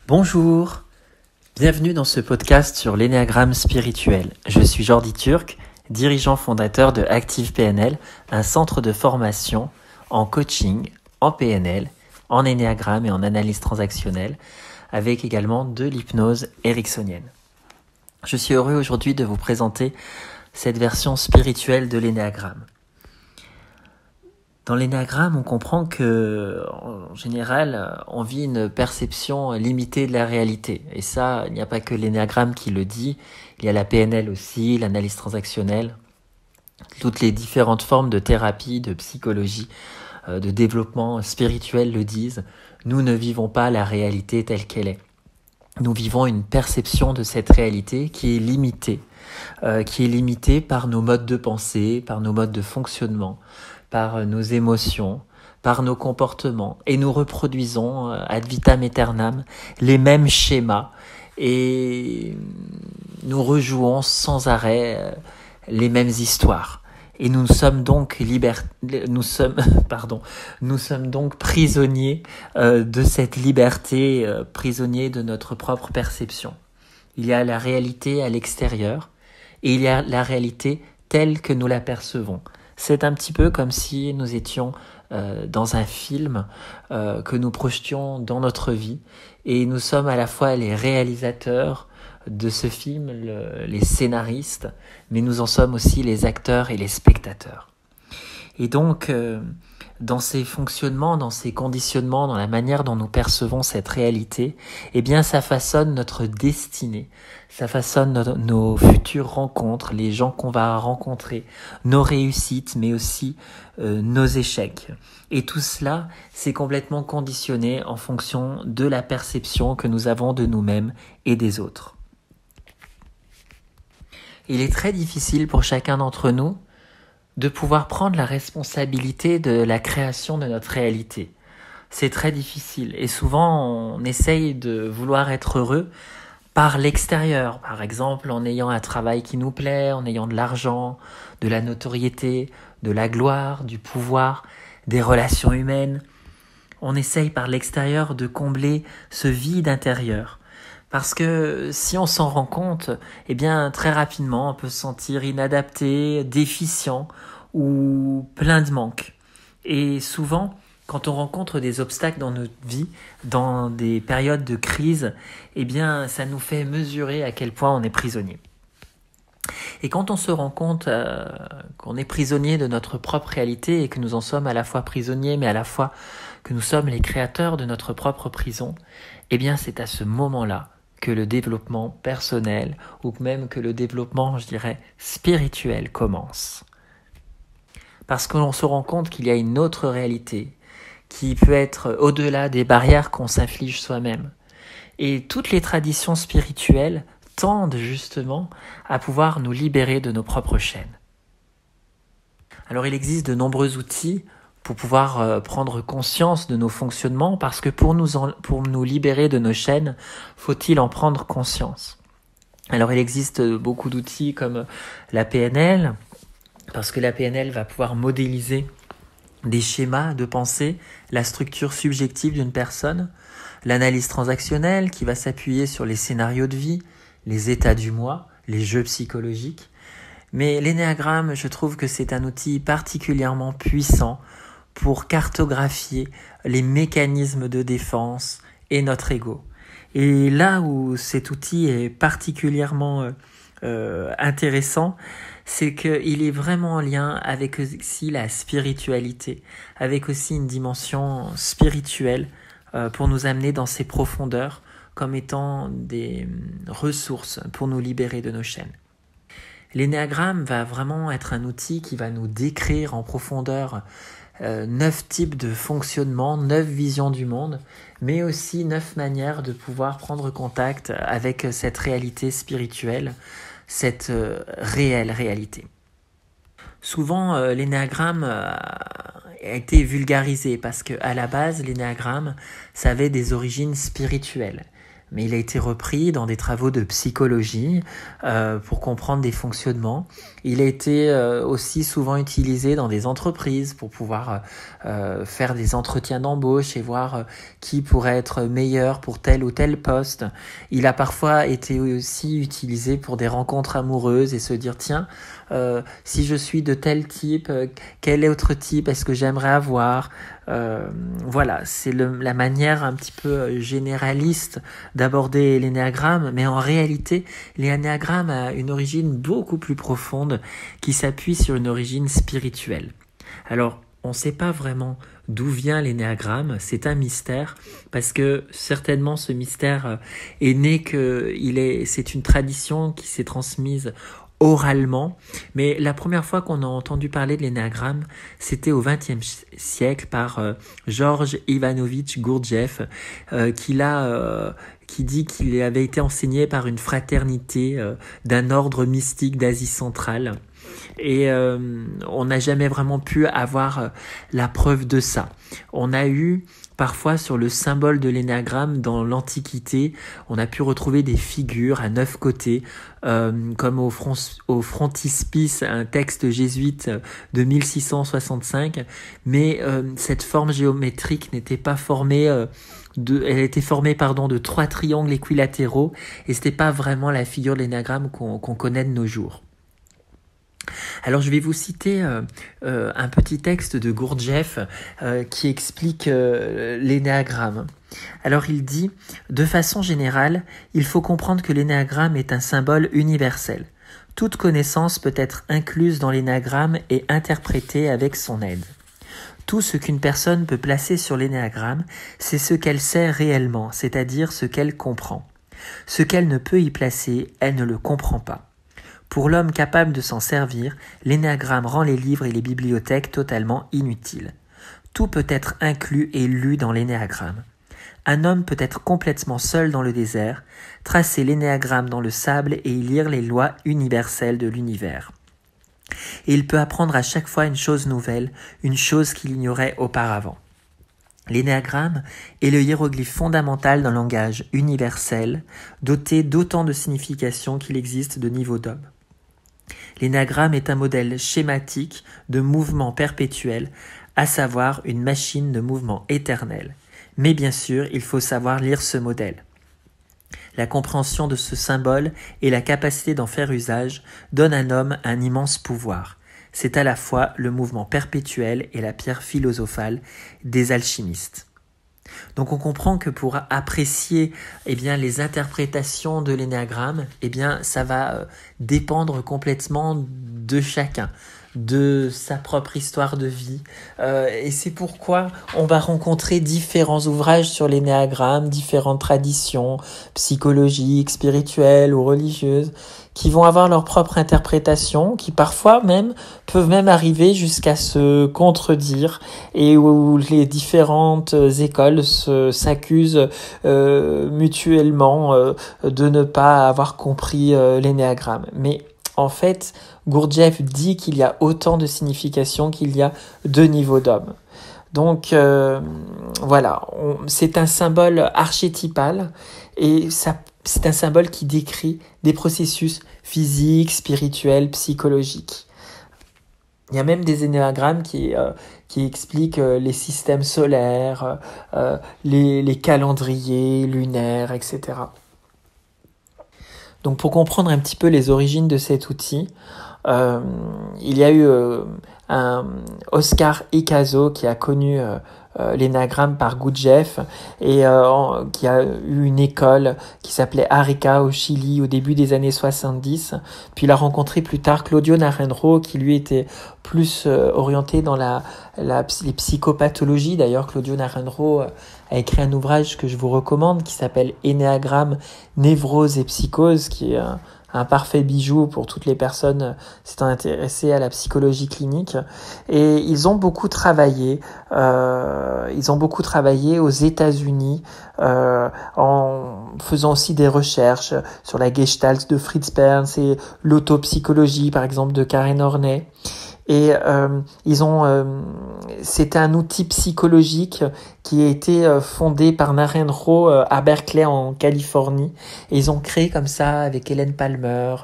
Bonjour, bienvenue dans ce podcast sur l'énéagramme spirituel. Je suis Jordi Turc, dirigeant fondateur de Active PNL, un centre de formation en coaching, en PNL, en énéagramme et en analyse transactionnelle, avec également de l'hypnose ericksonienne. Je suis heureux aujourd'hui de vous présenter cette version spirituelle de l'énéagramme. Dans l'énéagramme, on comprend que, en général, on vit une perception limitée de la réalité. Et ça, il n'y a pas que l'énéagramme qui le dit. Il y a la PNL aussi, l'analyse transactionnelle, toutes les différentes formes de thérapie, de psychologie, de développement spirituel le disent. Nous ne vivons pas la réalité telle qu'elle est. Nous vivons une perception de cette réalité qui est limitée par nos modes de pensée, par nos modes de fonctionnement, par nos émotions, par nos comportements. Et nous reproduisons ad vitam aeternam les mêmes schémas et nous rejouons sans arrêt les mêmes histoires. Et nous sommes donc prisonniers de cette liberté, prisonniers de notre propre perception. Il y a la réalité à l'extérieur et il y a la réalité telle que nous la percevons. C'est un petit peu comme si nous étions dans un film que nous projetions dans notre vie et nous sommes à la fois les réalisateurs de ce film, les scénaristes, mais nous en sommes aussi les acteurs et les spectateurs. Et donc, dans ces fonctionnements, dans ces conditionnements, dans la manière dont nous percevons cette réalité, eh bien, ça façonne notre destinée, ça façonne nos futures rencontres, les gens qu'on va rencontrer, nos réussites, mais aussi nos échecs. Et tout cela, c'est complètement conditionné en fonction de la perception que nous avons de nous-mêmes et des autres. Il est très difficile pour chacun d'entre nous de pouvoir prendre la responsabilité de la création de notre réalité. C'est très difficile et souvent on essaye de vouloir être heureux par l'extérieur, par exemple en ayant un travail qui nous plaît, en ayant de l'argent, de la notoriété, de la gloire, du pouvoir, des relations humaines. On essaye par l'extérieur de combler ce vide intérieur. Parce que si on s'en rend compte, eh bien très rapidement on peut se sentir inadapté, déficient ou plein de manques. Et souvent, quand on rencontre des obstacles dans notre vie, dans des périodes de crise, eh bien ça nous fait mesurer à quel point on est prisonnier. Et quand on se rend compte qu'on est prisonnier de notre propre réalité et que nous en sommes à la fois prisonniers, mais à la fois que nous sommes les créateurs de notre propre prison, eh bien c'est à ce moment-là que le développement personnel ou même que le développement, je dirais, spirituel commence. Parce que l'on se rend compte qu'il y a une autre réalité qui peut être au-delà des barrières qu'on s'inflige soi-même. Et toutes les traditions spirituelles tendent justement à pouvoir nous libérer de nos propres chaînes. Alors il existe de nombreux outils pour pouvoir prendre conscience de nos fonctionnements, parce que pour nous libérer de nos chaînes, faut-il en prendre conscience. Alors il existe beaucoup d'outils comme la PNL, parce que la PNL va pouvoir modéliser des schémas de pensée, la structure subjective d'une personne, l'analyse transactionnelle qui va s'appuyer sur les scénarios de vie, les états du moi, les jeux psychologiques. Mais l'énéagramme, je trouve que c'est un outil particulièrement puissant pour cartographier les mécanismes de défense et notre ego. Et là où cet outil est particulièrement intéressant, c'est qu'il est vraiment en lien avec aussi la spiritualité, avec aussi une dimension spirituelle pour nous amener dans ces profondeurs comme étant des ressources pour nous libérer de nos chaînes. L'énéagramme va vraiment être un outil qui va nous décrire en profondeur 9 types de fonctionnement, 9 visions du monde, mais aussi 9 manières de pouvoir prendre contact avec cette réalité spirituelle, cette réelle réalité. Souvent, l'énéagramme a été vulgarisé parce qu'à la base, l'énéagramme, ça avait des origines spirituelles. mais il a été repris dans des travaux de psychologie pour comprendre des fonctionnements. Il a été aussi souvent utilisé dans des entreprises pour pouvoir faire des entretiens d'embauche et voir qui pourrait être meilleur pour tel ou tel poste. Il a parfois été aussi utilisé pour des rencontres amoureuses et se dire tiens, si je suis de tel type, quel autre type est-ce que j'aimerais avoir? Voilà, c'est la manière un petit peu généraliste d'aborder l'énéagramme, mais en réalité, l'énéagramme a une origine beaucoup plus profonde qui s'appuie sur une origine spirituelle. Alors, on ne sait pas vraiment d'où vient l'énéagramme, c'est un mystère, parce que certainement ce mystère est né c'est une tradition qui s'est transmise oralement, mais la première fois qu'on a entendu parler de l'énéagramme, c'était au XXe siècle par Georges Ivanovitch Gurdjieff, qui dit qu'il avait été enseigné par une fraternité d'un ordre mystique d'Asie centrale. Et on n'a jamais vraiment pu avoir la preuve de ça. On a eu parfois sur le symbole de l'énéagramme dans l'Antiquité, on a pu retrouver des figures à 9 côtés, comme au frontispice, un texte jésuite de 1665, mais cette forme géométrique n'était pas formée elle était formée de 3 triangles équilatéraux, et c'était pas vraiment la figure de l'énéagramme qu'on connaît de nos jours. Alors je vais vous citer un petit texte de Gurdjieff qui explique l'énéagramme. Alors il dit « De façon générale, il faut comprendre que l'énéagramme est un symbole universel. Toute connaissance peut être incluse dans l'énéagramme et interprétée avec son aide. Tout ce qu'une personne peut placer sur l'énéagramme, c'est ce qu'elle sait réellement, c'est-à-dire ce qu'elle comprend. Ce qu'elle ne peut y placer, elle ne le comprend pas. Pour l'homme capable de s'en servir, l'énéagramme rend les livres et les bibliothèques totalement inutiles. Tout peut être inclus et lu dans l'énéagramme. Un homme peut être complètement seul dans le désert, tracer l'énéagramme dans le sable et y lire les lois universelles de l'univers. Et il peut apprendre à chaque fois une chose nouvelle, une chose qu'il ignorait auparavant. L'énéagramme est le hiéroglyphe fondamental d'un langage universel, doté d'autant de significations qu'il existe de niveaux d'hommes. L'énéagramme est un modèle schématique de mouvement perpétuel, à savoir une machine de mouvement éternel. Mais bien sûr, il faut savoir lire ce modèle. La compréhension de ce symbole et la capacité d'en faire usage donnent à un homme un immense pouvoir. C'est à la fois le mouvement perpétuel et la pierre philosophale des alchimistes. Donc on comprend que pour apprécier les interprétations de l'énéagramme, ça va dépendre complètement de chacun, de sa propre histoire de vie. Et c'est pourquoi on va rencontrer différents ouvrages sur l'énéagramme, différentes traditions psychologiques, spirituelles ou religieuses, qui vont avoir leur propre interprétation, qui parfois peuvent arriver jusqu'à se contredire, et où les différentes écoles s'accusent mutuellement de ne pas avoir compris l'énéagramme. Mais en fait, Gurdjieff dit qu'il y a autant de significations qu'il y a de niveaux d'hommes. Donc c'est un symbole archétypal, et c'est un symbole qui décrit des processus physiques, spirituels, psychologiques. Il y a même des énéagrammes qui expliquent les systèmes solaires, les calendriers lunaires, etc. Donc pour comprendre un petit peu les origines de cet outil, il y a eu un Oscar Icazo qui a connu l'énéagramme par Gurdjieff, et qui a eu une école qui s'appelait Arica au Chili au début des années 70. Puis il a rencontré plus tard Claudio Naranjo, qui lui était plus orienté dans les psychopathologies. D'ailleurs, Claudio Naranjo a écrit un ouvrage que je vous recommande qui s'appelle Énéagramme, névrose et psychose, qui est un parfait bijou pour toutes les personnes s'étant intéressées à la psychologie clinique. Et ils ont beaucoup travaillé aux États-Unis, en faisant aussi des recherches sur la Gestalt de Fritz Perls et l'autopsychologie, par exemple, de Karen Horney. Et c'est un outil psychologique qui a été fondé par Narendra à Berkeley en Californie. Et ils ont créé comme ça avec Hélène Palmer,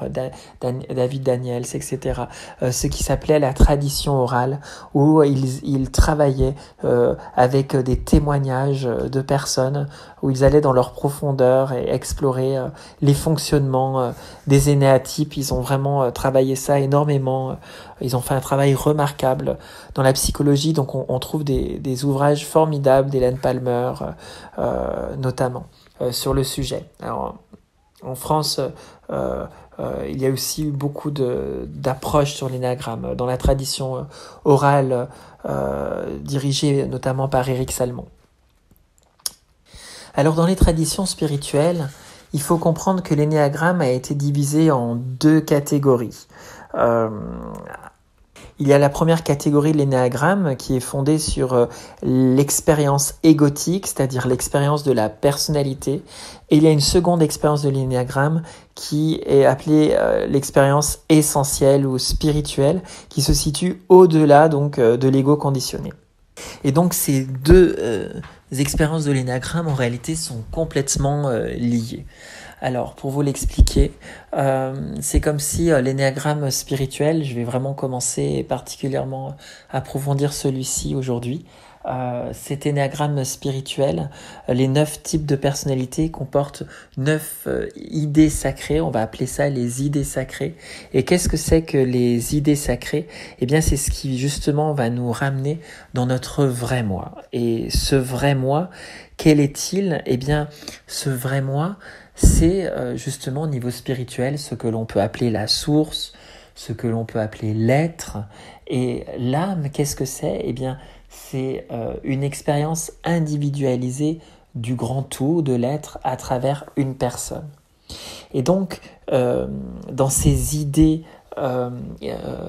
David Daniels, etc. Ce qui s'appelait la tradition orale, où ils travaillaient avec des témoignages de personnes, où ils allaient dans leur profondeur et explorer les fonctionnements des énéatypes. Ils ont vraiment travaillé ça énormément. Ils ont fait un travail remarquable dans la psychologie. Donc on trouve des ouvrages formidables d'Hélène Palmer, notamment, sur le sujet. Alors, en France, il y a aussi eu beaucoup d'approches sur l'énéagramme dans la tradition orale dirigée notamment par Éric Salmon. Alors dans les traditions spirituelles, il faut comprendre que l'énéagramme a été divisé en 2 catégories. Il y a la première catégorie de l'énéagramme qui est fondée sur l'expérience égotique, c'est-à-dire l'expérience de la personnalité. Et il y a une seconde expérience de l'énéagramme qui est appelée l'expérience essentielle ou spirituelle, qui se situe au-delà donc de l'ego conditionné. Et donc ces 2 expériences de l'énéagramme en réalité sont complètement liées. Alors, pour vous l'expliquer, c'est comme si l'énéagramme spirituel, je vais vraiment commencer et particulièrement approfondir celui-ci aujourd'hui. Cet énéagramme spirituel, les 9 types de personnalités comportent 9 idées sacrées, on va appeler ça les idées sacrées. Et qu'est-ce que c'est que les idées sacrées ? Eh bien, c'est ce qui justement va nous ramener dans notre vrai moi. Et ce vrai moi, quel est-il ? Eh bien, ce vrai moi, c'est justement au niveau spirituel ce que l'on peut appeler la source, ce que l'on peut appeler l'être. Et l'âme, qu'est-ce que c'est ? Eh bien, c'est une expérience individualisée du grand tout, de l'être, à travers une personne. Et donc, dans ces idées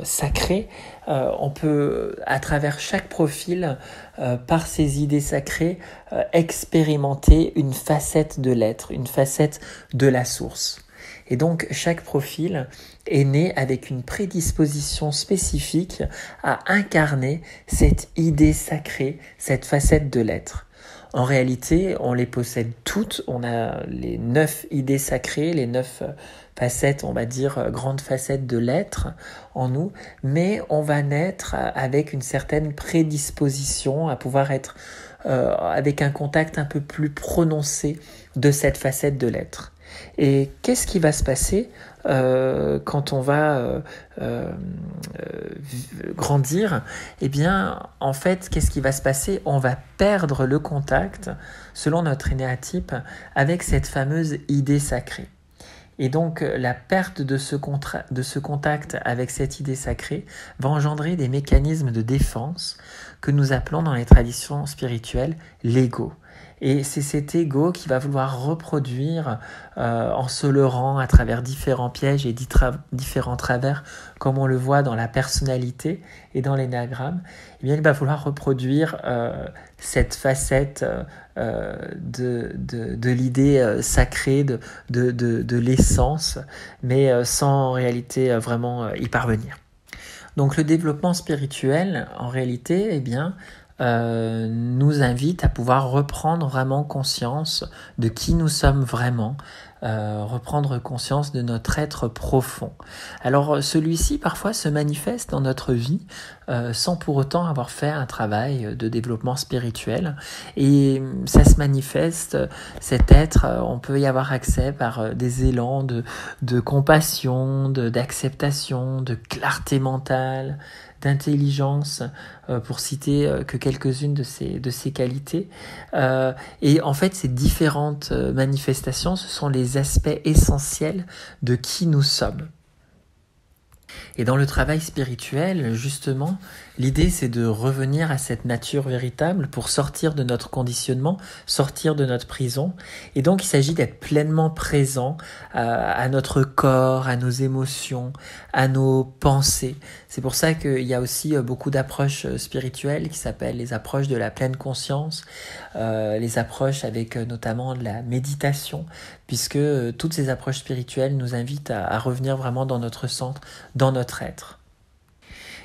sacrées, on peut, à travers chaque profil, par ces idées sacrées, expérimenter une facette de l'être, une facette de la source. Et donc, chaque profil est né avec une prédisposition spécifique à incarner cette idée sacrée, cette facette de l'être. En réalité, on les possède toutes. On a les 9 idées sacrées, les 9 facettes, on va dire, grandes facettes de l'être en nous, mais on va naître avec une certaine prédisposition à pouvoir être avec un contact un peu plus prononcé de cette facette de l'être. Et qu'est-ce qui va se passer quand on va grandir? Eh bien, en fait, qu'est-ce qui va se passer? On va perdre le contact, selon notre énéatype, avec cette fameuse idée sacrée. Et donc, la perte de ce contact avec cette idée sacrée va engendrer des mécanismes de défense que nous appelons dans les traditions spirituelles l'ego. Et c'est cet ego qui va vouloir reproduire en se leurrant à travers différents pièges et différents travers, comme on le voit dans la personnalité et dans l'énéagramme. Eh bien, il va vouloir reproduire cette facette de l'idée sacrée, de l'essence, mais sans en réalité vraiment y parvenir. Donc le développement spirituel, en réalité, eh bien, nous invite à pouvoir reprendre vraiment conscience de qui nous sommes vraiment, reprendre conscience de notre être profond. Alors celui-ci parfois se manifeste dans notre vie sans pour autant avoir fait un travail de développement spirituel, et ça se manifeste, cet être, on peut y avoir accès par des élans de compassion, d'acceptation, de clarté mentale, d'intelligence, pour citer que quelques-unes de ces qualités. Et en fait, ces différentes manifestations, ce sont les aspects essentiels de qui nous sommes. Et dans le travail spirituel, justement, l'idée c'est de revenir à cette nature véritable pour sortir de notre conditionnement, sortir de notre prison. Et donc il s'agit d'être pleinement présent à notre corps, à nos émotions, à nos pensées. C'est pour ça qu'il y a aussi beaucoup d'approches spirituelles qui s'appellent les approches de la pleine conscience, les approches avec notamment de la méditation, puisque toutes ces approches spirituelles nous invitent à revenir vraiment dans notre centre, dans notre être.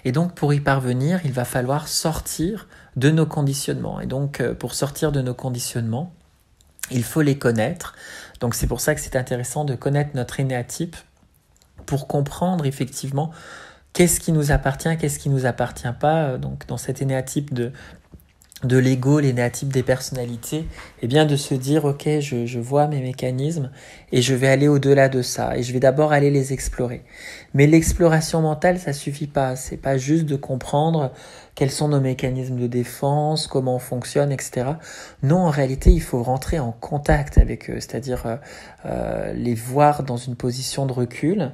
Et donc pour y parvenir, il va falloir sortir de nos conditionnements. Et donc pour sortir de nos conditionnements, il faut les connaître. Donc c'est pour ça que c'est intéressant de connaître notre énéatype pour comprendre effectivement qu'est-ce qui nous appartient, qu'est-ce qui ne nous appartient pas. Donc dans cet énéatype de l'ego, l'énéatype des personnalités, et bien de se dire ok, je vois mes mécanismes et je vais aller au-delà de ça et je vais d'abord aller les explorer. Mais l'exploration mentale, ça suffit pas. C'est pas juste de comprendre quels sont nos mécanismes de défense, comment on fonctionne, etc. Non, en réalité, il faut rentrer en contact avec eux, c'est-à-dire les voir dans une position de recul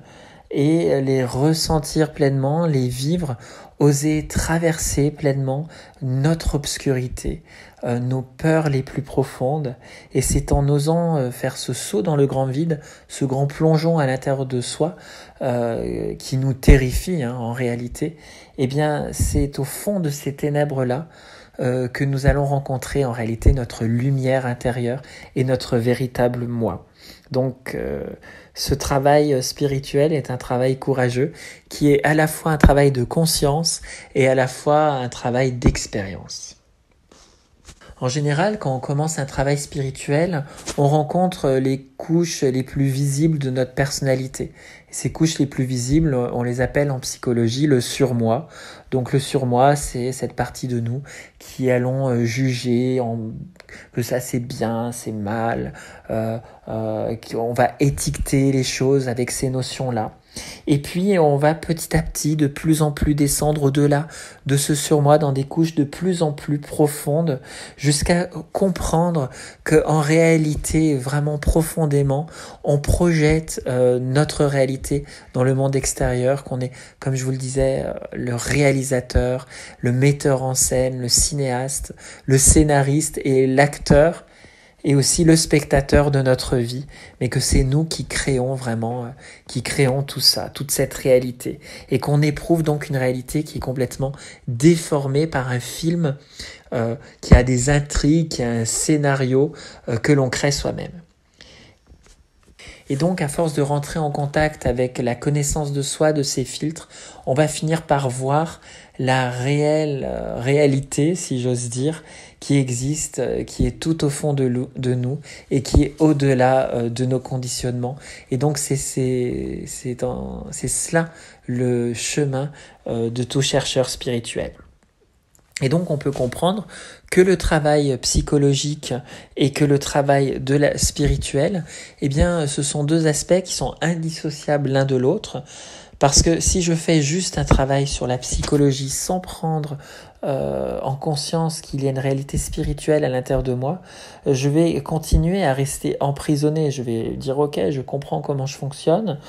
et les ressentir pleinement, les vivre, oser traverser pleinement notre obscurité, nos peurs les plus profondes. Et c'est en osant faire ce saut dans le grand vide, ce grand plongeon à l'intérieur de soi qui nous terrifie en réalité, eh bien c'est au fond de ces ténèbres-là que nous allons rencontrer en réalité notre lumière intérieure et notre véritable moi. Donc ce travail spirituel est un travail courageux qui est à la fois un travail de conscience et à la fois un travail d'expérience. En général, quand on commence un travail spirituel, on rencontre les couches les plus visibles de notre personnalité. Et ces couches les plus visibles, on les appelle en psychologie le surmoi. Donc le surmoi, c'est cette partie de nous qui allons juger que ça c'est bien, c'est mal, on va étiqueter les choses avec ces notions-là. Et puis on va petit à petit de plus en plus descendre au-delà de ce surmoi dans des couches de plus en plus profondes jusqu'à comprendre que en réalité, vraiment profondément, on projette notre réalité dans le monde extérieur, qu'on est, comme je vous le disais, le réalisateur, le metteur en scène, le cinéaste, le scénariste et l'acteur et aussi le spectateur de notre vie, mais que c'est nous qui créons vraiment, qui créons tout ça, toute cette réalité, et qu'on éprouve donc une réalité qui est complètement déformée par un film qui a des intrigues, qui a un scénario que l'on crée soi-même. Et donc, à force de rentrer en contact avec la connaissance de soi, de ces filtres, on va finir par voir la réelle réalité, si j'ose dire, qui existe, qui est tout au fond de nous et qui est au-delà de nos conditionnements. Et donc, c'est cela le chemin de tout chercheur spirituel. Et donc on peut comprendre que le travail psychologique et que le travail de la spirituelle, eh bien, ce sont deux aspects qui sont indissociables l'un de l'autre. Parce que si je fais juste un travail sur la psychologie sans prendre en conscience qu'il y a une réalité spirituelle à l'intérieur de moi, je vais continuer à rester emprisonné. Je vais dire ok, je comprends comment je fonctionne,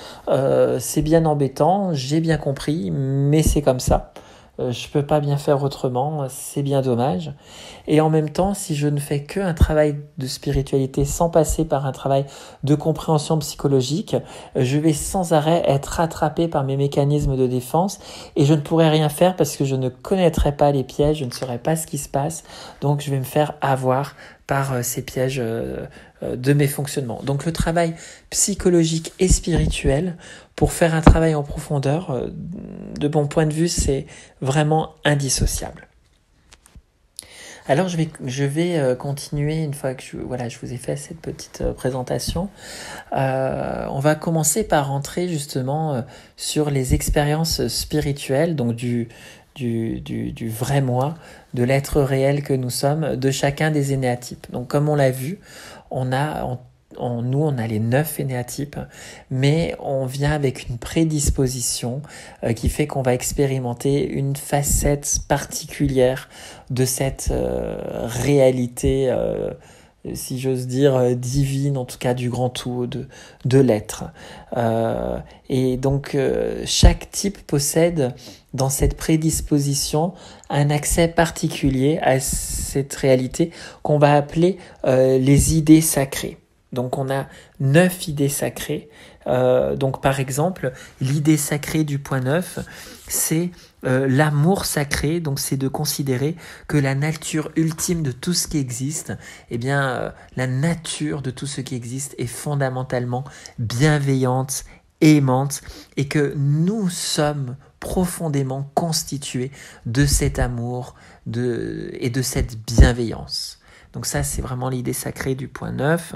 c'est bien embêtant, j'ai bien compris, mais c'est comme ça. Je peux pas bien faire autrement, c'est bien dommage. Et en même temps, si je ne fais qu'un travail de spiritualité sans passer par un travail de compréhension psychologique, je vais sans arrêt être rattrapé par mes mécanismes de défense et je ne pourrai rien faire parce que je ne connaîtrai pas les pièges, je ne saurai pas ce qui se passe, donc je vais me faire avoir par ces pièges de mes fonctionnements. Donc le travail psychologique et spirituel, pour faire un travail en profondeur, de mon point de vue, c'est vraiment indissociable. Alors je vais continuer une fois que je vous ai fait cette petite présentation. On va commencer par rentrer justement sur les expériences spirituelles, donc du vrai moi, de l'être réel que nous sommes, de chacun des énéatypes. Donc comme on l'a vu, on a les 9 énéatypes, mais on vient avec une prédisposition qui fait qu'on va expérimenter une facette particulière de cette réalité, si j'ose dire, divine, en tout cas du grand tout, de l'être. Et donc, chaque type possède dans cette prédisposition un accès particulier à cette réalité qu'on va appeler les idées sacrées. Donc on a 9 idées sacrées. Donc par exemple, l'idée sacrée du point 9, c'est l'amour sacré. Donc c'est de considérer que la nature ultime de tout ce qui existe, la nature de tout ce qui existe est fondamentalement bienveillante, aimante, et que nous sommes profondément constitué de cet amour et de cette bienveillance. Donc ça, c'est vraiment l'idée sacrée du point 9.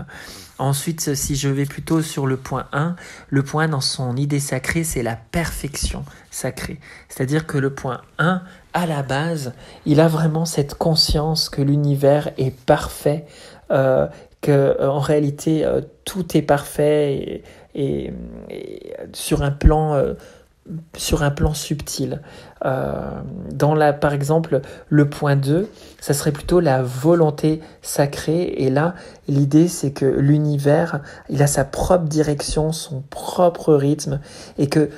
Ensuite, si je vais plutôt sur le point 1, le point 1 dans son idée sacrée, c'est la perfection sacrée. C'est-à-dire que le point 1, à la base, il a vraiment cette conscience que l'univers est parfait, qu'en réalité, tout est parfait et sur un plan subtil. Par exemple, le point 2, ça serait plutôt la volonté sacrée. Et là, l'idée, c'est que l'univers, il a sa propre direction, son propre rythme, et que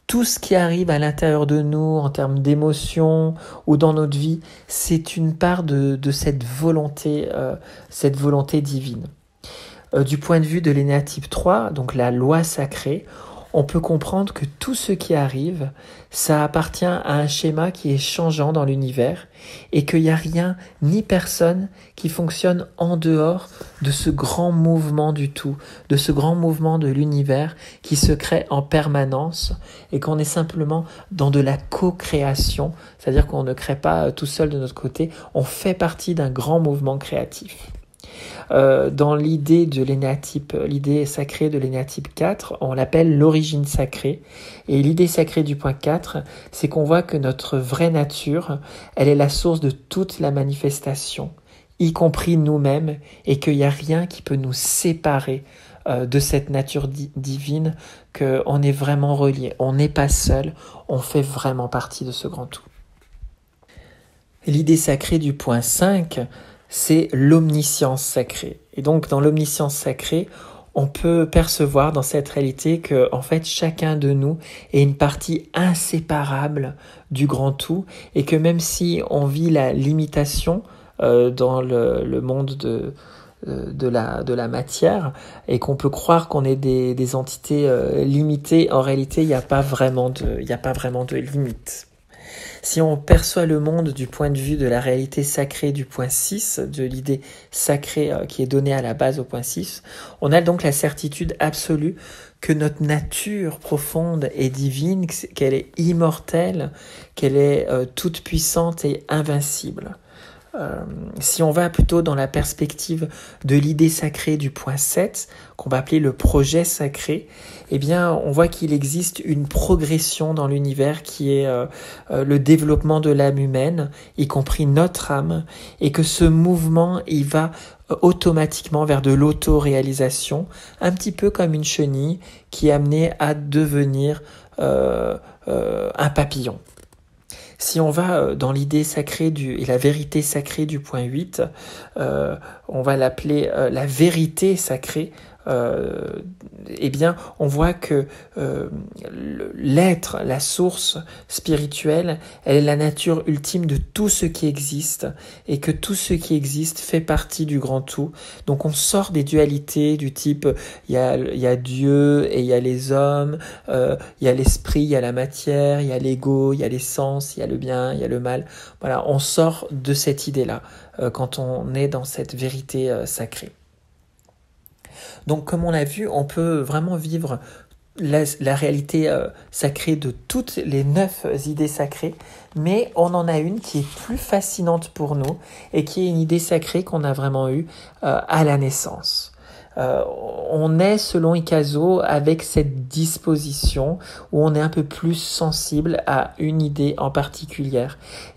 tout ce qui arrive à l'intérieur de nous, en termes d'émotions ou dans notre vie, c'est une part de cette volonté divine. Du point de vue de l'énéatype 3, donc la loi sacrée, on peut comprendre que tout ce qui arrive, ça appartient à un schéma qui est changeant dans l'univers et qu'il n'y a rien ni personne qui fonctionne en dehors de ce grand mouvement du tout, de ce grand mouvement de l'univers qui se crée en permanence et qu'on est simplement dans de la co-création, c'est-à-dire qu'on ne crée pas tout seul de notre côté, on fait partie d'un grand mouvement créatif. Dans l'idée sacrée de l'énéatype 4, on l'appelle l'origine sacrée. Et l'idée sacrée du point 4, c'est qu'on voit que notre vraie nature, elle est la source de toute la manifestation, y compris nous-mêmes, et qu'il n'y a rien qui peut nous séparer de cette nature divine, qu'on est vraiment relié. On n'est pas seul, on fait vraiment partie de ce grand tout. L'idée sacrée du point 5, c'est l'omniscience sacrée. Et donc, dans l'omniscience sacrée, on peut percevoir dans cette réalité que, en fait, chacun de nous est une partie inséparable du grand tout et que même si on vit la limitation dans le monde de la matière et qu'on peut croire qu'on est des entités limitées, en réalité, il n'y a pas vraiment de limite. Si on perçoit le monde du point de vue de la réalité sacrée du point 6, de l'idée sacrée qui est donnée à la base au point 6, on a donc la certitude absolue que notre nature profonde est divine, qu'elle est immortelle, qu'elle est toute puissante et invincible. Si on va plutôt dans la perspective de l'idée sacrée du point 7, qu'on va appeler le projet sacré, eh bien, on voit qu'il existe une progression dans l'univers qui est le développement de l'âme humaine, y compris notre âme, et que ce mouvement, il va automatiquement vers de l'auto-réalisation, un petit peu comme une chenille qui est amenée à devenir un papillon. Si on va dans l'idée sacrée et la vérité sacrée du point 8, on va l'appeler la vérité sacrée, eh bien, on voit que l'être, la source spirituelle, elle est la nature ultime de tout ce qui existe et que tout ce qui existe fait partie du grand tout. Donc, on sort des dualités du type il y a Dieu et il y a les hommes, il y a l'esprit, il y a la matière, il y a l'ego, il y a l'essence, il y a le bien, il y a le mal. Voilà, on sort de cette idée-là quand on est dans cette vérité sacrée. Donc, comme on l'a vu, on peut vraiment vivre la réalité sacrée de toutes les 9 idées sacrées, mais on en a une qui est plus fascinante pour nous et qui est une idée sacrée qu'on a vraiment eue à la naissance. On est, selon Ikazo, avec cette disposition où on est un peu plus sensible à une idée en particulier.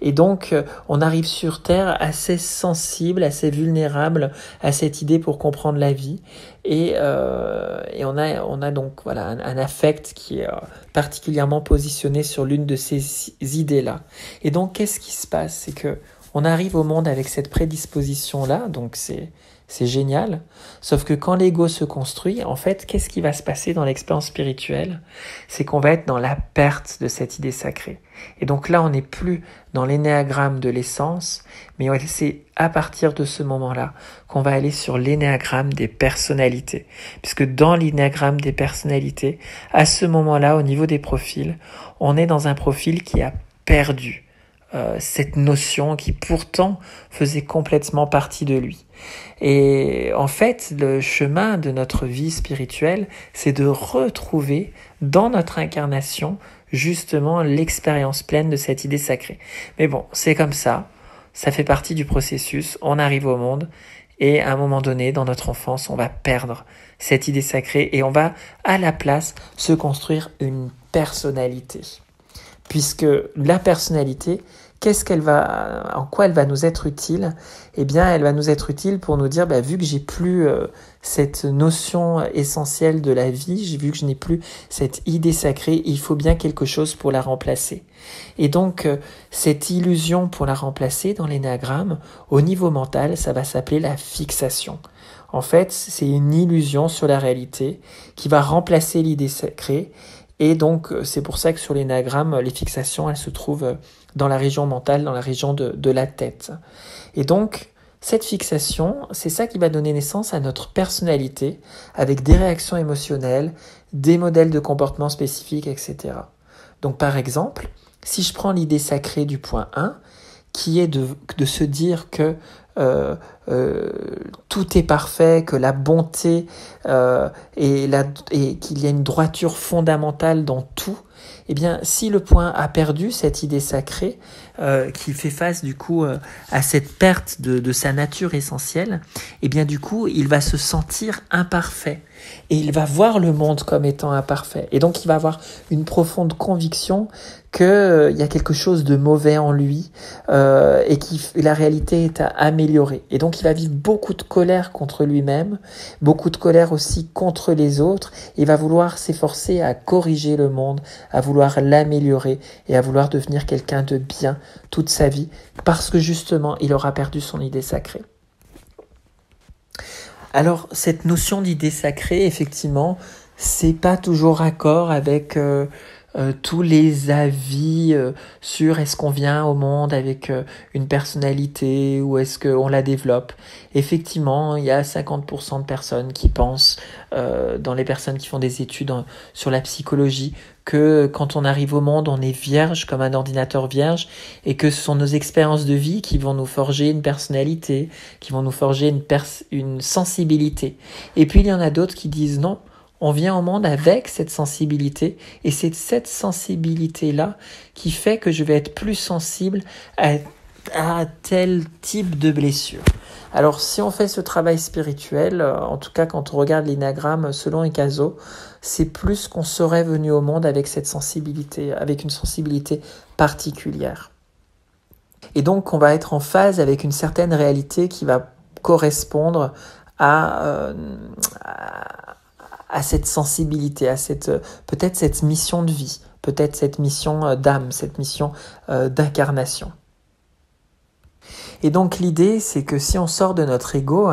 Et donc, on arrive sur Terre assez sensible, assez vulnérable à cette idée pour comprendre la vie. Et on a donc voilà un affect qui est particulièrement positionné sur l'une de ces idées-là. Et donc, qu'est-ce qui se passe? C'est que on arrive au monde avec cette prédisposition-là, donc c'est génial, sauf que quand l'ego se construit, en fait, qu'est-ce qui va se passer dans l'expérience spirituelle? C'est qu'on va être dans la perte de cette idée sacrée. Et donc là, on n'est plus dans l'énéagramme de l'essence, mais c'est à partir de ce moment-là qu'on va aller sur l'énéagramme des personnalités. Puisque dans l'énéagramme des personnalités, à ce moment-là, au niveau des profils, on est dans un profil qui a perdu cette notion qui pourtant faisait complètement partie de lui. Et en fait, le chemin de notre vie spirituelle, c'est de retrouver dans notre incarnation justement l'expérience pleine de cette idée sacrée. Mais bon, c'est comme ça fait partie du processus, on arrive au monde et à un moment donné, dans notre enfance, on va perdre cette idée sacrée et on va à la place se construire une personnalité. Puisque la personnalité, en quoi elle va nous être utile? Eh bien, elle va nous être utile pour nous dire, vu que j'ai plus cette notion essentielle de la vie, vu que je n'ai plus cette idée sacrée, il faut bien quelque chose pour la remplacer. Et donc, cette illusion pour la remplacer dans l'énéagramme, au niveau mental, ça va s'appeler la fixation. En fait, c'est une illusion sur la réalité qui va remplacer l'idée sacrée. Et donc, c'est pour ça que sur l'énéagramme, les fixations, elles se trouvent dans la région mentale, dans la région de la tête. Et donc, cette fixation, c'est ça qui va donner naissance à notre personnalité, avec des réactions émotionnelles, des modèles de comportement spécifiques, etc. Donc, par exemple, si je prends l'idée sacrée du point 1, qui est de se dire que tout est parfait, que la bonté et qu'il y a une droiture fondamentale dans tout, eh bien, si le point a perdu cette idée sacrée qui fait face du coup à cette perte de sa nature essentielle, eh bien du coup, il va se sentir imparfait et il va voir le monde comme étant imparfait. Et donc, il va avoir une profonde conviction qu'il y a quelque chose de mauvais en lui et que la réalité est à améliorer. Et donc, il va vivre beaucoup de colère contre lui-même, beaucoup de colère aussi contre les autres. Il va vouloir s'efforcer à corriger le monde, à vouloir l'améliorer et à vouloir devenir quelqu'un de bien toute sa vie parce que justement, il aura perdu son idée sacrée. Alors, cette notion d'idée sacrée, effectivement, c'est pas toujours raccord avec tous les avis sur est-ce qu'on vient au monde avec une personnalité ou est-ce qu'on la développe. Effectivement, il y a 50% de personnes qui pensent, dans les personnes qui font des études sur la psychologie, que quand on arrive au monde, on est vierge comme un ordinateur vierge et que ce sont nos expériences de vie qui vont nous forger une personnalité, qui vont nous forger une sensibilité. Et puis il y en a d'autres qui disent non, on vient au monde avec cette sensibilité et c'est cette sensibilité-là qui fait que je vais être plus sensible à tel type de blessure. Alors, si on fait ce travail spirituel, en tout cas quand on regarde l'énéagramme selon Ekazo, c'est plus qu'on serait venu au monde avec cette sensibilité, avec une sensibilité particulière. Et donc, on va être en phase avec une certaine réalité qui va correspondre à cette sensibilité, à peut-être cette mission de vie, peut-être cette mission d'âme, cette mission d'incarnation. Et donc l'idée, c'est que si on sort de notre ego,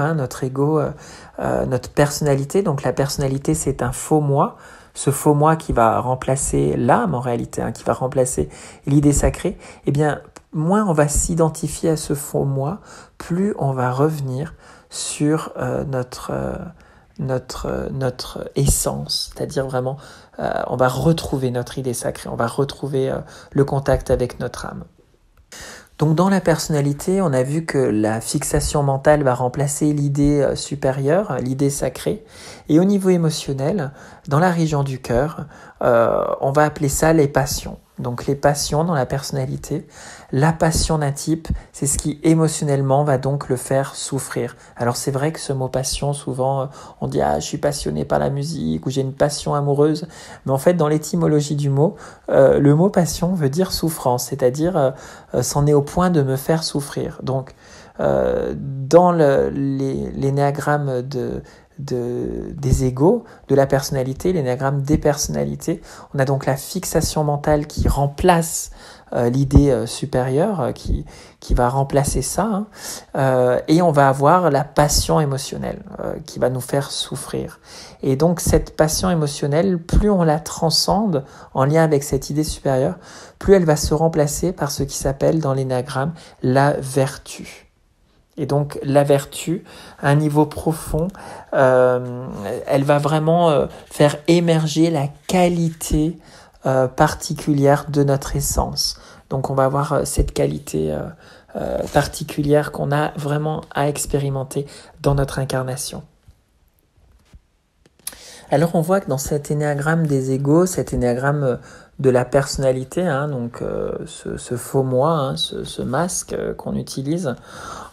notre personnalité, donc la personnalité c'est un faux moi, ce faux moi qui va remplacer l'âme en réalité, qui va remplacer l'idée sacrée, eh bien moins on va s'identifier à ce faux moi, plus on va revenir sur notre essence, c'est-à-dire vraiment on va retrouver notre idée sacrée, on va retrouver le contact avec notre âme. Donc dans la personnalité, on a vu que la fixation mentale va remplacer l'idée supérieure, l'idée sacrée. Et au niveau émotionnel, dans la région du cœur, on va appeler ça les passions. Donc les passions dans la personnalité, la passion d'un type, c'est ce qui émotionnellement va donc le faire souffrir. Alors c'est vrai que ce mot passion, souvent on dit « Ah, je suis passionné par la musique » ou « J'ai une passion amoureuse ». Mais en fait, dans l'étymologie du mot, le mot passion veut dire souffrance, c'est-à-dire c'en est au point de me faire souffrir. Donc dans l'énéagramme des égos, de la personnalité, l'énéagramme des personnalités, on a donc la fixation mentale qui remplace l'idée supérieure, qui va remplacer ça, et on va avoir la passion émotionnelle qui va nous faire souffrir. Et donc cette passion émotionnelle, plus on la transcende en lien avec cette idée supérieure, plus elle va se remplacer par ce qui s'appelle dans l'énéagramme la vertu. Et donc la vertu, à un niveau profond, elle va vraiment faire émerger la qualité particulière de notre essence. Donc on va avoir cette qualité particulière qu'on a vraiment à expérimenter dans notre incarnation. Alors on voit que dans cet énéagramme des égos, cet énéagramme de la personnalité, donc ce faux moi, ce masque qu'on utilise,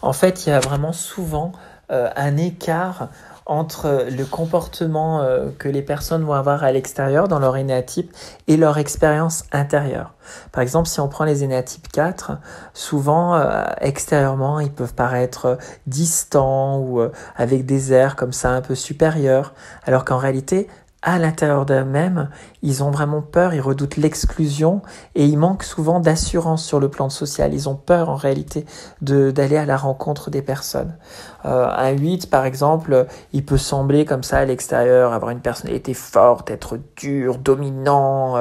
en fait il y a vraiment souvent un écart entre le comportement que les personnes vont avoir à l'extérieur dans leur énéatype et leur expérience intérieure. Par exemple, si on prend les énéatypes 4, souvent extérieurement, ils peuvent paraître distants ou avec des airs comme ça un peu supérieurs, alors qu'en réalité, à l'intérieur d'eux-mêmes, ils ont vraiment peur, ils redoutent l'exclusion et ils manquent souvent d'assurance sur le plan social. Ils ont peur en réalité d'aller à la rencontre des personnes. Un 8, par exemple, il peut sembler comme ça à l'extérieur, avoir une personnalité forte, être dur, dominant,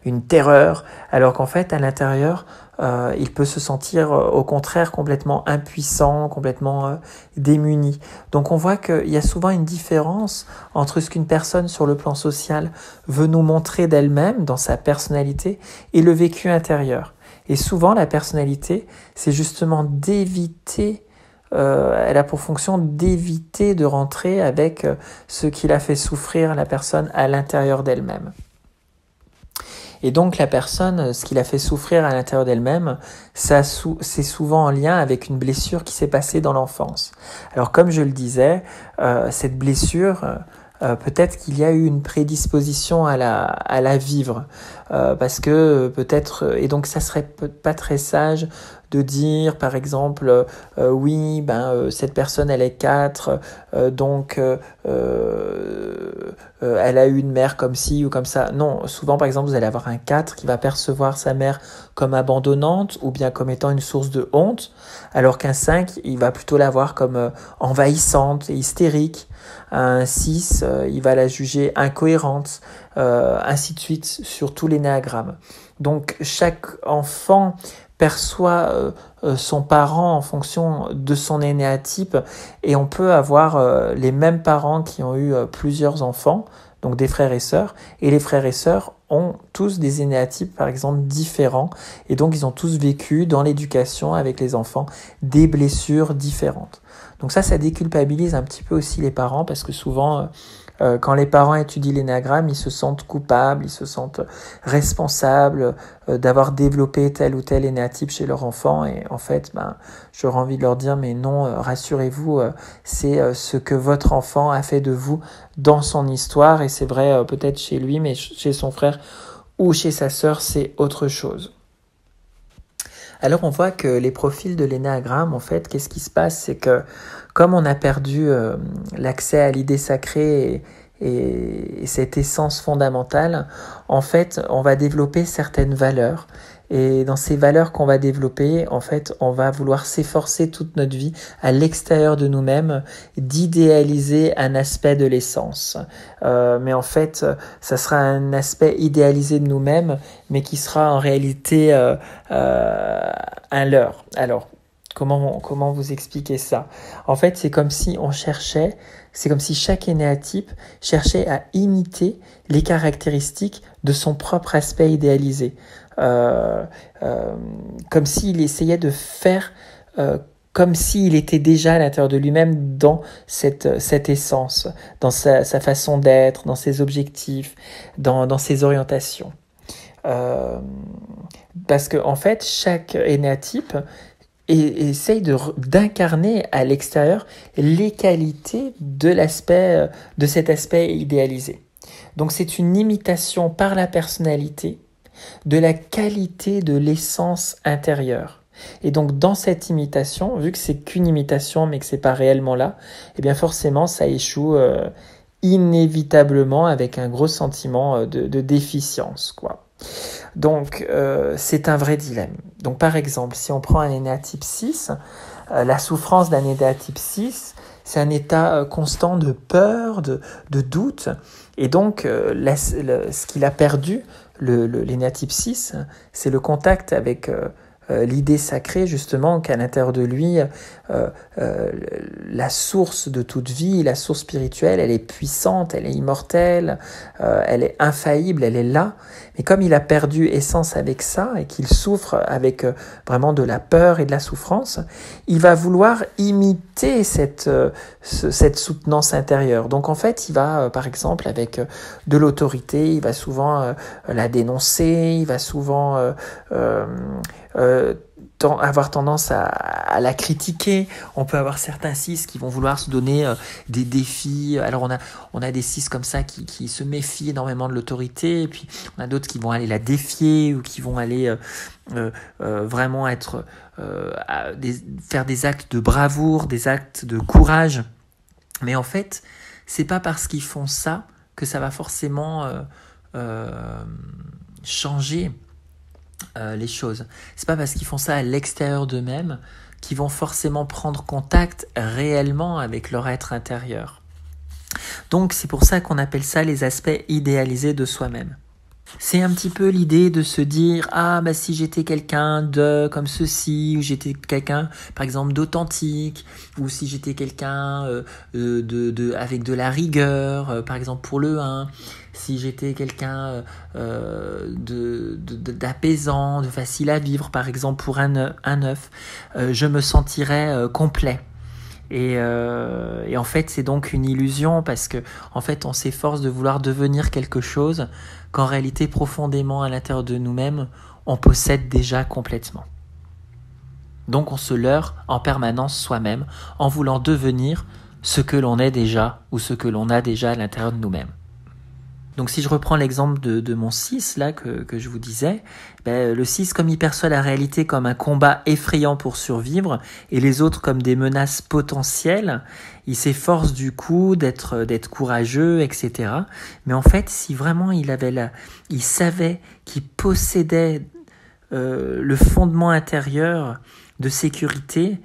une terreur, alors qu'en fait, à l'intérieur, il peut se sentir au contraire complètement impuissant, complètement démuni. Donc on voit qu'il y a souvent une différence entre ce qu'une personne sur le plan social veut nous montrer d'elle-même, dans sa personnalité, et le vécu intérieur. Et souvent la personnalité, c'est justement d'éviter, elle a pour fonction d'éviter de rentrer avec ce qui la fait souffrir la personne à l'intérieur d'elle-même. Et donc la personne, ce qui la fait souffrir à l'intérieur d'elle-même, c'est souvent en lien avec une blessure qui s'est passée dans l'enfance. Alors comme je le disais, cette blessure, peut-être qu'il y a eu une prédisposition à la vivre, parce que peut-être, et donc ça serait pas très sage de dire par exemple cette personne elle est 4, donc elle a eu une mère comme ci ou comme ça. Non, souvent par exemple vous allez avoir un 4 qui va percevoir sa mère comme abandonnante ou bien comme étant une source de honte, alors qu'un 5 il va plutôt la voir comme envahissante et hystérique. Un 6 il va la juger incohérente, ainsi de suite sur tous les néagrammes. Donc chaque enfant perçoit son parent en fonction de son énéatype et on peut avoir les mêmes parents qui ont eu plusieurs enfants, donc des frères et sœurs, et les frères et sœurs ont tous des énéatypes par exemple différents et donc ils ont tous vécu dans l'éducation avec les enfants des blessures différentes. Donc ça déculpabilise un petit peu aussi les parents parce que souvent quand les parents étudient l'énéagramme, ils se sentent coupables, ils se sentent responsables d'avoir développé tel ou tel énéatype chez leur enfant. Et en fait, j'aurais envie de leur dire, mais non, rassurez-vous, c'est ce que votre enfant a fait de vous dans son histoire. Et c'est vrai peut-être chez lui, mais chez son frère ou chez sa sœur, c'est autre chose. Alors on voit que les profils de l'énéagramme, en fait, qu'est-ce qui se passe? C'est que comme on a perdu l'accès à l'idée sacrée et cette essence fondamentale, en fait, on va développer certaines valeurs. Et dans ces valeurs qu'on va développer, en fait, on va vouloir s'efforcer toute notre vie à l'extérieur de nous-mêmes d'idéaliser un aspect de l'essence. Mais en fait, ça sera un aspect idéalisé de nous-mêmes, mais qui sera en réalité un leurre. Alors, comment vous expliquer ça? En fait, c'est comme si chaque énéatype cherchait à imiter les caractéristiques de son propre aspect idéalisé. Comme s'il essayait de faire comme s'il était déjà à l'intérieur de lui-même dans cette essence, dans sa façon d'être, dans ses objectifs, dans ses orientations. Parce que en fait, chaque énéatype essaye d'incarner à l'extérieur les qualités de cet aspect idéalisé. Donc c'est une imitation par la personnalité de la qualité de l'essence intérieure. Et donc dans cette imitation, vu que c'est qu'une imitation mais que c'est pas réellement là, eh bien forcément ça échoue inévitablement avec un gros sentiment de déficience, quoi. Donc c'est un vrai dilemme. Donc par exemple, si on prend un énéatype 6, la souffrance d'un énéatype 6, c'est un état constant de peur, de doute. Et donc ce qu'il a perdu, l'énéatype 6, c'est le contact avec l'idée sacrée, justement, qu'à l'intérieur de lui, la source de toute vie, la source spirituelle, elle est puissante, elle est immortelle, elle est infaillible, elle est là. Mais comme il a perdu essence avec ça et qu'il souffre avec vraiment de la peur et de la souffrance, il va vouloir imiter cette soutenance intérieure. Donc en fait, il va, par exemple, avec de l'autorité, il va souvent la dénoncer, il va souvent avoir tendance à la critiquer. On peut avoir certains cis qui vont vouloir se donner des défis. Alors on a des cis comme ça qui se méfient énormément de l'autorité, et puis on a d'autres qui vont aller la défier ou qui vont aller vraiment être faire des actes de bravoure, des actes de courage. Mais en fait, c'est pas parce qu'ils font ça que ça va forcément changer les choses. C'est pas parce qu'ils font ça à l'extérieur d'eux-mêmes qu'ils vont forcément prendre contact réellement avec leur être intérieur. Donc c'est pour ça qu'on appelle ça les aspects idéalisés de soi-même. C'est un petit peu l'idée de se dire si j'étais quelqu'un de comme ceci, ou j'étais quelqu'un par exemple d'authentique, ou si j'étais quelqu'un avec de la rigueur, par exemple pour le 1, si j'étais quelqu'un d'apaisant, de facile à vivre, par exemple pour un 9, je me sentirais complet. Et en fait, c'est donc une illusion parce que en fait, on s'efforce de vouloir devenir quelque chose qu'en réalité, profondément à l'intérieur de nous-mêmes, on possède déjà complètement. Donc, on se leurre en permanence soi-même en voulant devenir ce que l'on est déjà ou ce que l'on a déjà à l'intérieur de nous-mêmes. Donc si je reprends l'exemple de mon 6 là que je vous disais, le 6 comme il perçoit la réalité comme un combat effrayant pour survivre et les autres comme des menaces potentielles, il s'efforce du coup d'être courageux, etc. Mais en fait, si vraiment il savait qu'il possédait le fondement intérieur de sécurité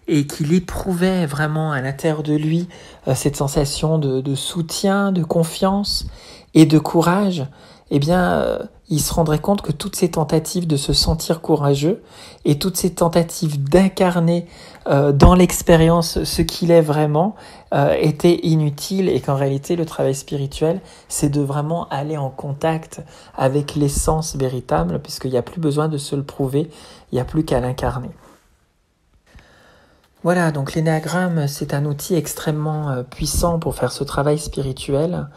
et qu'il éprouvait vraiment à l'intérieur de lui cette sensation de soutien, de confiance et de courage, il se rendrait compte que toutes ces tentatives de se sentir courageux et toutes ces tentatives d'incarner dans l'expérience ce qu'il est vraiment étaient inutiles et qu'en réalité le travail spirituel c'est de vraiment aller en contact avec l'essence véritable puisqu'il n'y a plus besoin de se le prouver, il n'y a plus qu'à l'incarner. Voilà, donc l'énéagramme, c'est un outil extrêmement puissant pour faire ce travail spirituel.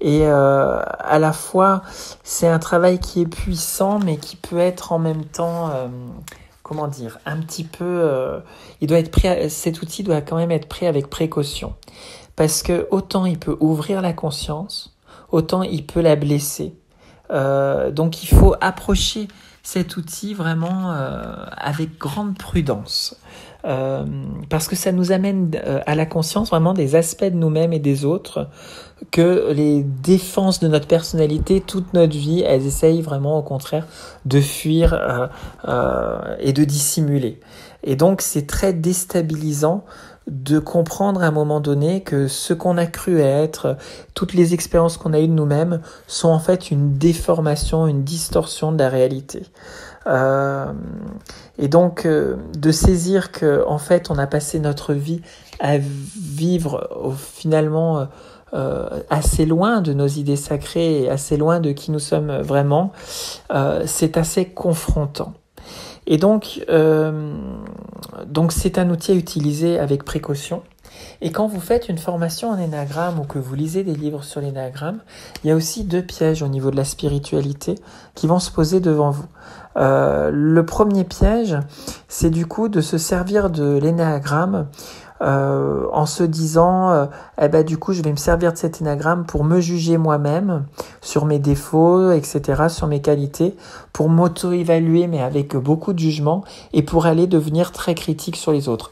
Et à la fois, c'est un travail qui est puissant, mais qui peut être en même temps, un petit peu... cet outil doit quand même être pris avec précaution. Parce que autant il peut ouvrir la conscience, autant il peut la blesser. Donc il faut approcher cet outil vraiment avec grande prudence. Parce que ça nous amène à la conscience vraiment des aspects de nous-mêmes et des autres que les défenses de notre personnalité, toute notre vie, elles essayent vraiment au contraire de fuir et de dissimuler. Et donc c'est très déstabilisant de comprendre à un moment donné que ce qu'on a cru être, toutes les expériences qu'on a eues de nous-mêmes sont en fait une déformation, une distorsion de la réalité. Et donc de saisir que en fait on a passé notre vie à vivre finalement assez loin de nos idées sacrées et assez loin de qui nous sommes vraiment, c'est assez confrontant. Et donc c'est un outil à utiliser avec précaution. Et quand vous faites une formation en énéagramme ou que vous lisez des livres sur l'énéagramme, il y a aussi 2 pièges au niveau de la spiritualité qui vont se poser devant vous. Le premier piège, c'est du coup de se servir de l'énéagramme en se disant du coup je vais me servir de cet énéagramme pour me juger moi-même sur mes défauts, etc., sur mes qualités, pour m'auto-évaluer mais avec beaucoup de jugement et pour aller devenir très critique sur les autres.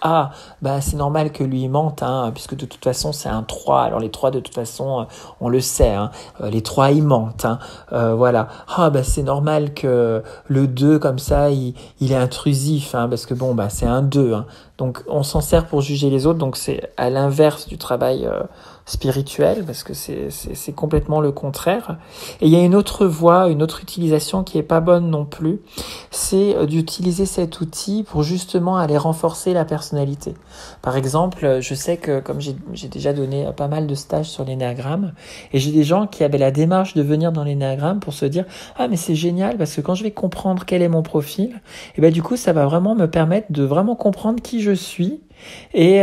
C'est normal que lui il mente, puisque de toute façon c'est un 3, alors les 3 de toute façon on le sait, les 3 ils mentent, voilà. C'est normal que le 2 comme ça il est intrusif, parce que c'est un 2, Donc on s'en sert pour juger les autres, donc c'est à l'inverse du travail spirituel, parce que c'est complètement le contraire. Et il y a une autre voie, une autre utilisation qui est pas bonne non plus, c'est d'utiliser cet outil pour justement aller renforcer la personnalité. Par exemple, je sais que comme j'ai déjà donné pas mal de stages sur l'énéagramme, et j'ai des gens qui avaient la démarche de venir dans l'énéagramme pour se dire « Ah mais c'est génial, parce que quand je vais comprendre quel est mon profil, et ben du coup ça va vraiment me permettre de vraiment comprendre qui je suis. » Et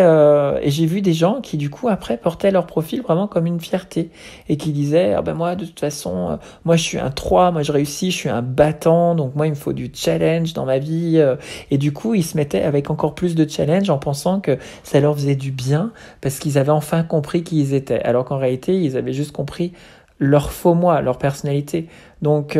j'ai vu des gens qui du coup après portaient leur profil vraiment comme une fierté et qui disaient ah ben moi de toute façon moi je suis un 3, moi je réussis, je suis un battant, donc moi il me faut du challenge dans ma vie et du coup ils se mettaient avec encore plus de challenge en pensant que ça leur faisait du bien parce qu'ils avaient enfin compris qui ils étaient, alors qu'en réalité ils avaient juste compris leur faux moi, leur personnalité. Donc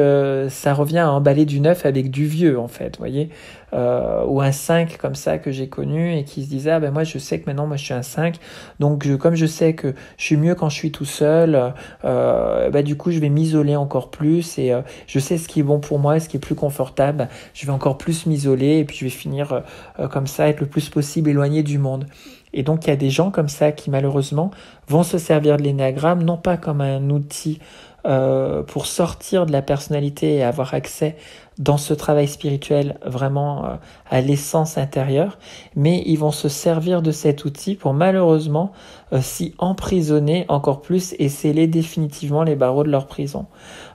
ça revient à emballer du neuf avec du vieux en fait, vous voyez, ou un 5 comme ça que j'ai connu et qui se disait ah ben moi je sais que maintenant moi je suis un 5, donc comme je sais que je suis mieux quand je suis tout seul, bah du coup je vais m'isoler encore plus et je sais ce qui est bon pour moi, ce qui est plus confortable, je vais encore plus m'isoler et puis je vais finir comme ça, être le plus possible éloigné du monde. Et donc il y a des gens comme ça qui malheureusement vont se servir de l'énéagramme non pas comme un outil pour sortir de la personnalité et avoir accès dans ce travail spirituel vraiment à l'essence intérieure, mais ils vont se servir de cet outil pour malheureusement s'y emprisonner encore plus et sceller définitivement les barreaux de leur prison.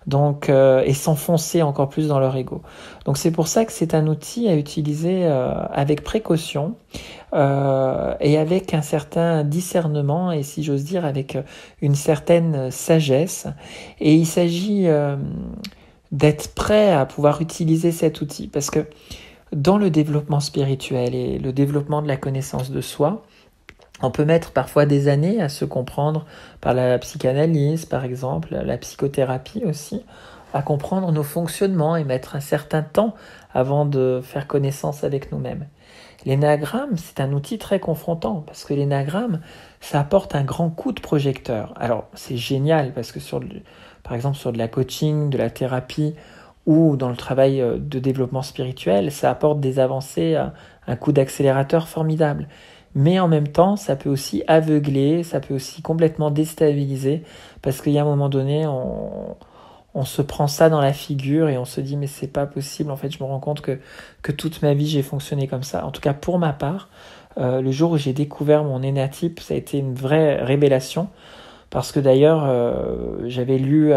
Donc et s'enfoncer encore plus dans leur ego. Donc c'est pour ça que c'est un outil à utiliser avec précaution et avec un certain discernement et si j'ose dire avec une certaine sagesse. Et il s'agit d'être prêt à pouvoir utiliser cet outil parce que dans le développement spirituel et le développement de la connaissance de soi, on peut mettre parfois des années à se comprendre par la psychanalyse, par exemple, la psychothérapie aussi, à comprendre nos fonctionnements et mettre un certain temps avant de faire connaissance avec nous-mêmes. L'énéagramme, c'est un outil très confrontant parce que l'énéagramme, ça apporte un grand coup de projecteur. Alors, c'est génial parce que par exemple, sur de la coaching, de la thérapie ou dans le travail de développement spirituel, ça apporte des avancées, un coup d'accélérateur formidable. Mais en même temps, ça peut aussi aveugler, ça peut aussi complètement déstabiliser parce qu'il y a un moment donné, on se prend ça dans la figure et on se dit mais c'est pas possible, en fait je me rends compte que toute ma vie j'ai fonctionné comme ça. En tout cas pour ma part, le jour où j'ai découvert mon énéatype, ça a été une vraie révélation parce que d'ailleurs j'avais lu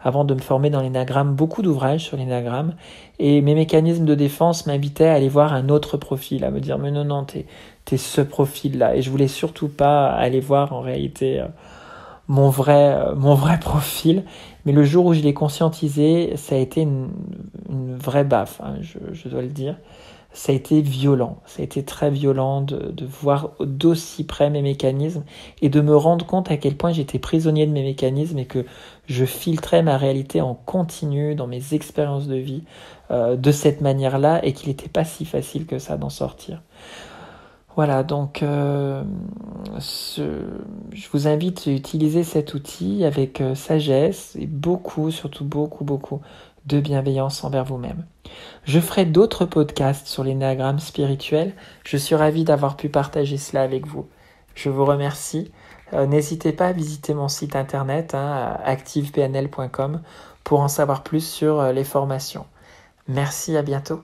avant de me former dans l'énéagramme beaucoup d'ouvrages sur l'énéagramme et mes mécanismes de défense m'invitaient à aller voir un autre profil, à me dire mais non t'es ce profil là et je voulais surtout pas aller voir en réalité mon vrai profil. Mais le jour où je l'ai conscientisé, ça a été une vraie baffe, hein, je dois le dire. Ça a été violent, ça a été très violent de voir d'aussi près mes mécanismes et de me rendre compte à quel point j'étais prisonnier de mes mécanismes et que je filtrais ma réalité en continu dans mes expériences de vie de cette manière-là et qu'il n'était pas si facile que ça d'en sortir. Voilà, donc je vous invite à utiliser cet outil avec sagesse et surtout beaucoup de bienveillance envers vous-même. Je ferai d'autres podcasts sur l'énéagramme spirituel. Je suis ravi d'avoir pu partager cela avec vous. Je vous remercie. N'hésitez pas à visiter mon site internet activepnl.com pour en savoir plus sur les formations. Merci, à bientôt.